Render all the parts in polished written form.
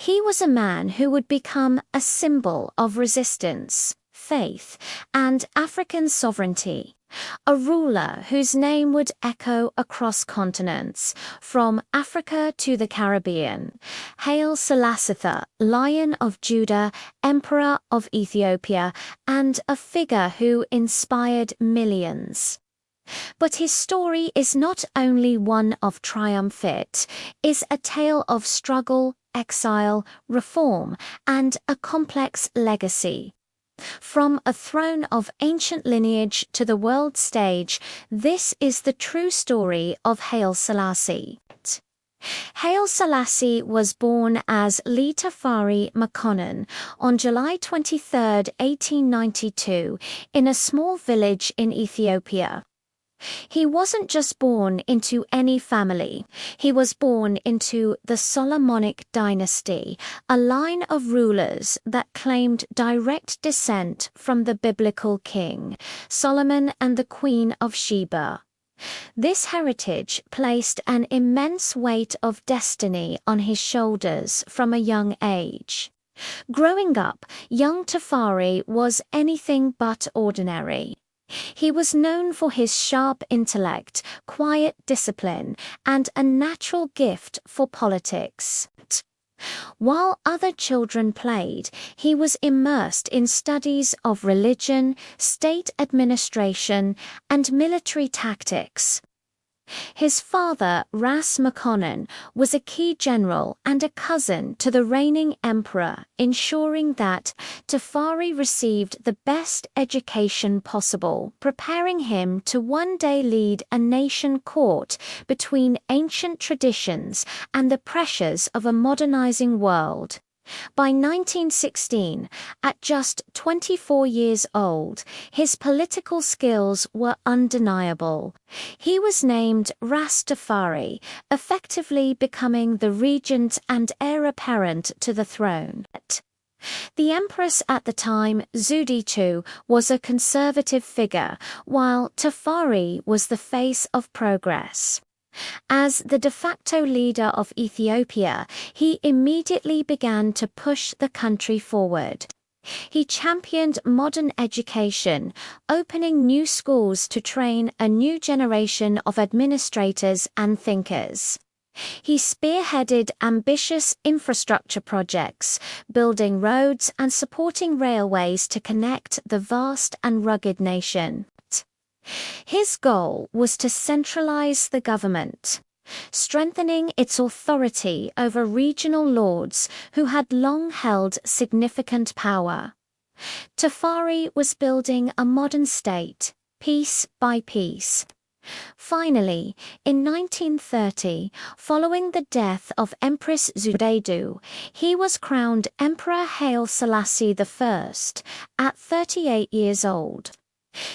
He was a man who would become a symbol of resistance, faith, and African sovereignty. A ruler whose name would echo across continents, from Africa to the Caribbean. Haile Selassie, Lion of Judah, Emperor of Ethiopia, and a figure who inspired millions. But his story is not only one of triumph, it is a tale of struggle, exile, reform, and a complex legacy. From a throne of ancient lineage to the world stage, this is the true story of Haile Selassie. Haile Selassie was born as Lee Tafari Makonnen on July 23, 1892, in a small village in Ethiopia. He wasn't just born into any family, he was born into the Solomonic dynasty, a line of rulers that claimed direct descent from the biblical king, Solomon, and the Queen of Sheba. This heritage placed an immense weight of destiny on his shoulders from a young age. Growing up, young Tafari was anything but ordinary. He was known for his sharp intellect, quiet discipline, and a natural gift for politics. While other children played, he was immersed in studies of religion, state administration, and military tactics. His father, Ras Makonnen, was a key general and a cousin to the reigning emperor, ensuring that Tafari received the best education possible, preparing him to one day lead a nation caught between ancient traditions and the pressures of a modernizing world. By 1916, at just 24 years old, his political skills were undeniable. He was named Ras Tafari, effectively becoming the regent and heir apparent to the throne. The empress at the time, Zewde, was a conservative figure, while Tafari was the face of progress. As the de facto leader of Ethiopia, he immediately began to push the country forward. He championed modern education, opening new schools to train a new generation of administrators and thinkers. He spearheaded ambitious infrastructure projects, building roads and supporting railways to connect the vast and rugged nation. His goal was to centralize the government, strengthening its authority over regional lords who had long held significant power. Tafari was building a modern state, piece by piece. Finally, in 1930, following the death of Empress Zewde, he was crowned Emperor Haile Selassie I at 38 years old.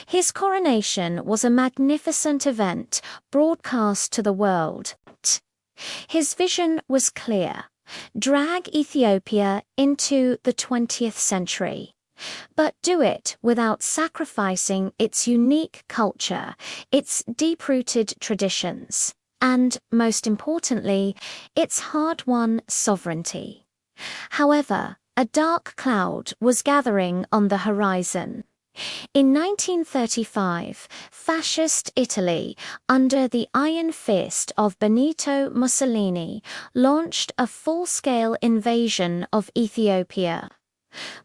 His coronation was a magnificent event broadcast to the world. His vision was clear: drag Ethiopia into the 20th century. But do it without sacrificing its unique culture, its deep-rooted traditions, and, most importantly, its hard-won sovereignty. However, a dark cloud was gathering on the horizon. In 1935, fascist Italy, under the iron fist of Benito Mussolini, launched a full-scale invasion of Ethiopia.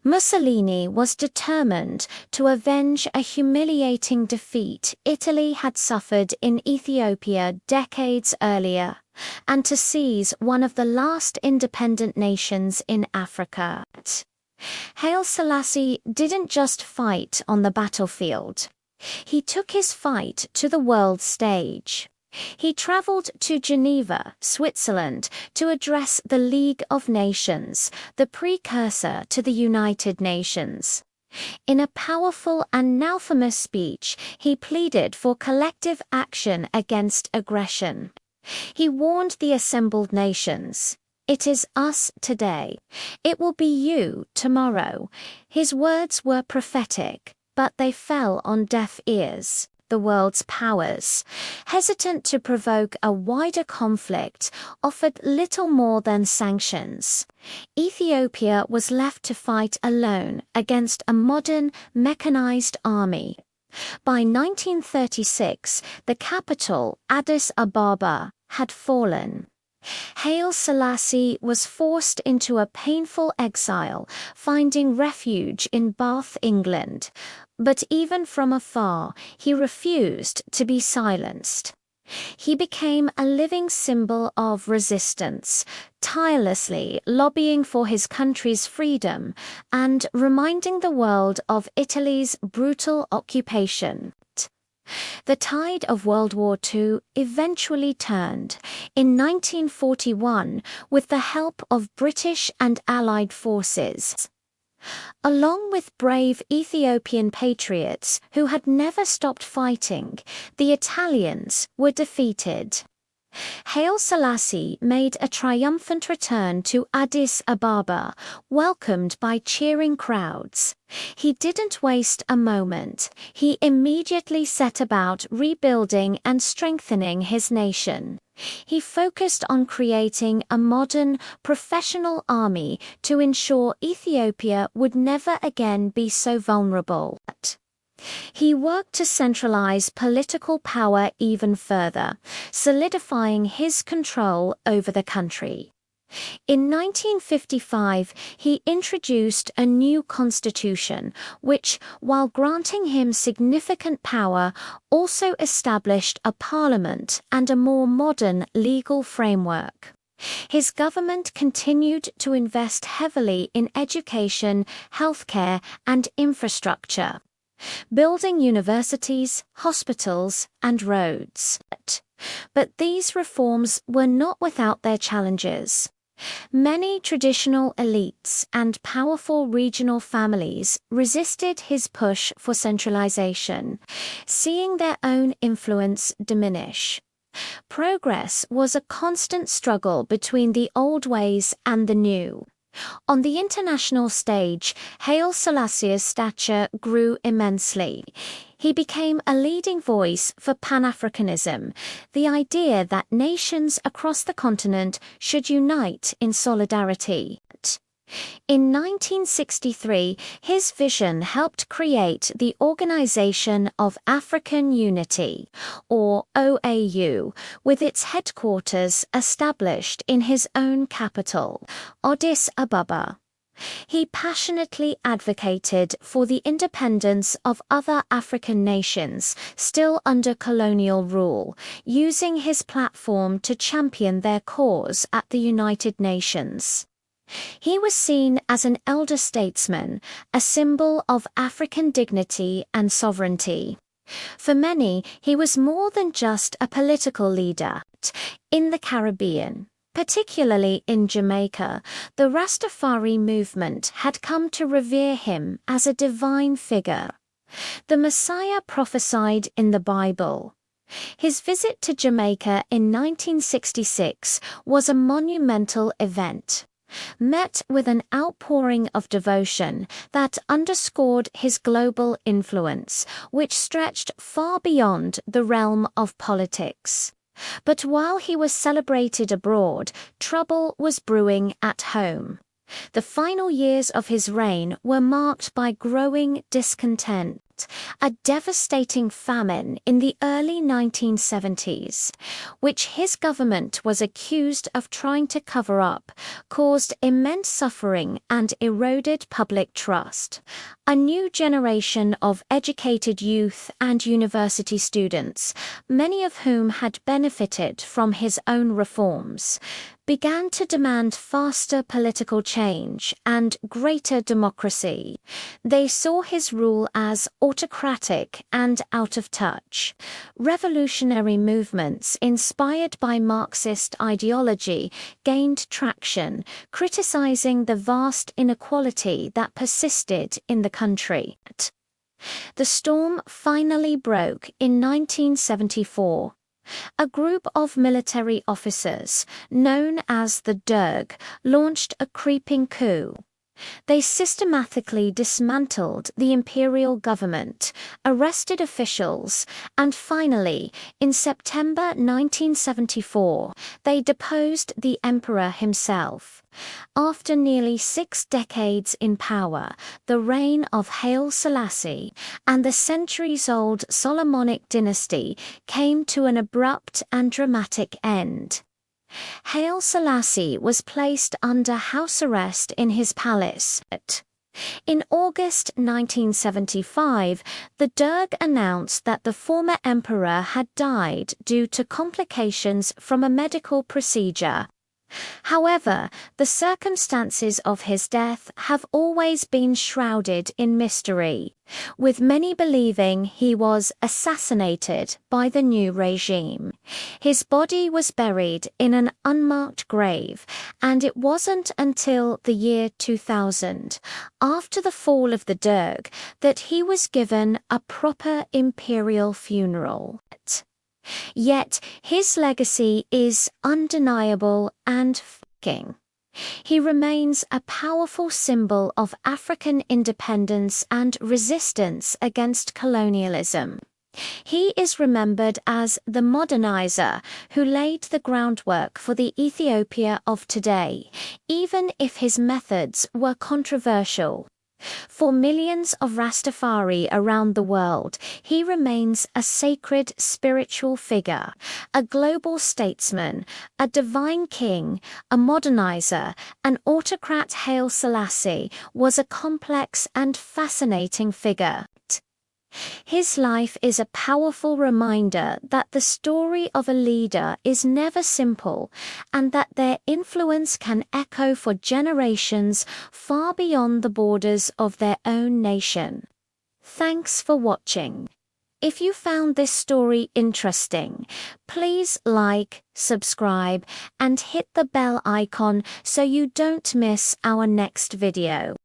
Mussolini was determined to avenge a humiliating defeat Italy had suffered in Ethiopia decades earlier, and to seize one of the last independent nations in Africa. Haile Selassie didn't just fight on the battlefield. He took his fight to the world stage. He traveled to Geneva, Switzerland, to address the League of Nations, the precursor to the United Nations. In a powerful and now famous speech, he pleaded for collective action against aggression. He warned the assembled nations, "It is us today. It will be you tomorrow." His words were prophetic, but they fell on deaf ears. the world's powers, hesitant to provoke a wider conflict, offered little more than sanctions. Ethiopia was left to fight alone against a modern, mechanized army. By 1936, the capital, Addis Ababa, had fallen. Haile Selassie was forced into a painful exile, finding refuge in Bath, England. But even from afar, he refused to be silenced. He became a living symbol of resistance, tirelessly lobbying for his country's freedom and reminding the world of Italy's brutal occupation. The tide of World War II eventually turned in 1941 with the help of British and Allied forces. Along with brave Ethiopian patriots who had never stopped fighting, the Italians were defeated. Haile Selassie made a triumphant return to Addis Ababa, welcomed by cheering crowds. He didn't waste a moment. He immediately set about rebuilding and strengthening his nation. He focused on creating a modern, professional army to ensure Ethiopia would never again be so vulnerable. He worked to centralize political power even further, solidifying his control over the country. In 1955, he introduced a new constitution, which, while granting him significant power, also established a parliament and a more modern legal framework. His government continued to invest heavily in education, healthcare, and infrastructure, building universities, hospitals, and roads. But these reforms were not without their challenges. Many traditional elites and powerful regional families resisted his push for centralization, seeing their own influence diminish. Progress was a constant struggle between the old ways and the new. On the international stage, Haile Selassie's stature grew immensely. He became a leading voice for Pan-Africanism, the idea that nations across the continent should unite in solidarity. In 1963, his vision helped create the Organization of African Unity, or OAU, with its headquarters established in his own capital, Addis Ababa. He passionately advocated for the independence of other African nations still under colonial rule, using his platform to champion their cause at the United Nations. He was seen as an elder statesman, a symbol of African dignity and sovereignty. For many, he was more than just a political leader. In the Caribbean, particularly in Jamaica, the Rastafari movement had come to revere him as a divine figure, the Messiah prophesied in the Bible. His visit to Jamaica in 1966 was a monumental event, met with an outpouring of devotion that underscored his global influence, which stretched far beyond the realm of politics. But while he was celebrated abroad, trouble was brewing at home. The final years of his reign were marked by growing discontent. A devastating famine in the early 1970s, which his government was accused of trying to cover up, caused immense suffering and eroded public trust. A new generation of educated youth and university students, many of whom had benefited from his own reforms, began to demand faster political change and greater democracy. They saw his rule as autocratic and out of touch. Revolutionary movements inspired by Marxist ideology gained traction, criticizing the vast inequality that persisted in the country. The storm finally broke in 1974. A group of military officers, known as the Derg, launched a creeping coup. They systematically dismantled the imperial government, arrested officials, and finally, in September 1974, they deposed the emperor himself. After nearly 6 decades in power, the reign of Haile Selassie and the centuries-old Solomonic dynasty came to an abrupt and dramatic end. Haile Selassie was placed under house arrest in his palace. In August 1975, the Derg announced that the former emperor had died due to complications from a medical procedure. However, the circumstances of his death have always been shrouded in mystery, with many believing he was assassinated by the new regime. His body was buried in an unmarked grave, and it wasn't until the year 2000, after the fall of the Derg, that he was given a proper imperial funeral. Yet his legacy is undeniable and fucking. He remains a powerful symbol of African independence and resistance against colonialism. He is remembered as the modernizer who laid the groundwork for the Ethiopia of today, even if his methods were controversial. For millions of Rastafari around the world, he remains a sacred spiritual figure, a global statesman, a divine king, a modernizer, an autocrat. Haile Selassie was a complex and fascinating figure. His life is a powerful reminder that the story of a leader is never simple, and that their influence can echo for generations far beyond the borders of their own nation. Thanks for watching. If you found this story interesting, please like, subscribe, and hit the bell icon so you don't miss our next video.